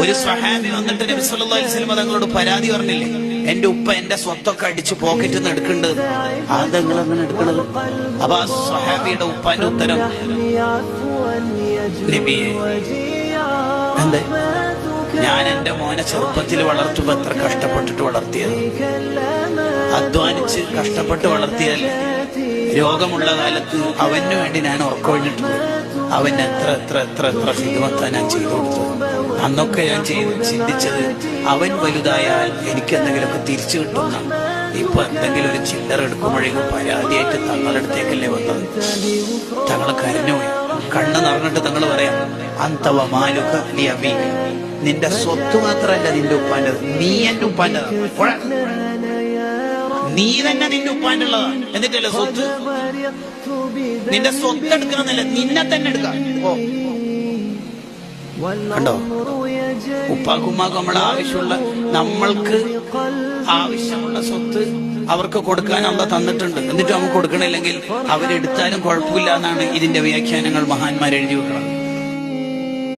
ഒരു സ്വഹാബി വന്നിട്ട് നബി സല്ലല്ലാഹു അലൈഹി വസല്ലം തങ്ങളോട് പരാതി പറഞ്ഞില്ലേ, എന്റെ ഉപ്പ എന്റെ സ്വത്തൊക്കെ അടിച്ച് പോക്കറ്റിൽ നിന്ന് എടുക്കേണ്ടത്, അതെങ്ങൾ അങ്ങനെ എടുക്കണത്? അപ്പൊ ആ സ്വഹാബിയുടെ ഉപ്പാന്റെ ഉത്തരം, നബിയെ എന്താ, ഞാൻ എന്റെ മോനെ ചെറുപ്പത്തിൽ വളർത്തുമ്പോ എത്ര കഷ്ടപ്പെട്ടിട്ട് വളർത്തിയത്, അധ്വാനിച്ച് കഷ്ടപ്പെട്ട് വളർത്തിയതല്ലേ. രോഗമുള്ള കാലത്ത് അവന് വേണ്ടി ഞാൻ ഉറക്കൊഴിഞ്ഞിട്ടുണ്ട്. അവൻ എത്ര എത്ര എത്ര എത്ര ഹിദ്മത്താ ഞാൻ ചെയ്തു കൊടുത്തത്. അന്നൊക്കെ ഞാൻ ചിന്തിച്ചത് അവൻ വലുതായാൽ എനിക്ക് എന്തെങ്കിലുമൊക്കെ തിരിച്ചു കിട്ടുന്ന. ഇപ്പൊ എന്തെങ്കിലും ഒരു ചില്ലറ എടുക്കുമ്പോഴേക്കും പരാതിയായിട്ട് തങ്ങളുടെ അടുത്തേക്കല്ലേ വന്നത്. തങ്ങളെ കരഞ്ഞുപോയി, കണ്ണ് നിറഞ്ഞിട്ട് തങ്ങൾ പറയാം, അന്തവ മാലുക നീ അബി, നിന്റെ സ്വത്ത് മാത്രമല്ല നിന്റെ ഉപ്പാന്റെ, നീ എന്റെ ഉപ്പാന്റെ, നീ തന്നെ നിന്റെ ഉപ്പാന്റെ ഉള്ളതാണ്. എന്നിട്ടല്ലേ സ്വത്ത്? നിന്റെ സ്വത്ത് എടുക്കണമെന്നല്ല, നിന്നെ തന്നെ എടുക്കാം. ഓ കണ്ടോ, ഉപ്പാക്കുമ്മാക്കും നമ്മളെ ആവശ്യമുള്ള, നമ്മൾക്ക് ആവശ്യമുള്ള സ്വത്ത് അവർക്ക് കൊടുക്കാൻ അള്ള തന്നിട്ടുണ്ട്. എന്നിട്ട് നമുക്ക് കൊടുക്കണില്ലെങ്കിൽ അവരെടുത്താലും കുഴപ്പമില്ല എന്നാണ് ഇതിന്റെ വ്യാഖ്യാനങ്ങൾ മഹാന്മാർ എഴുതി വെക്കണം.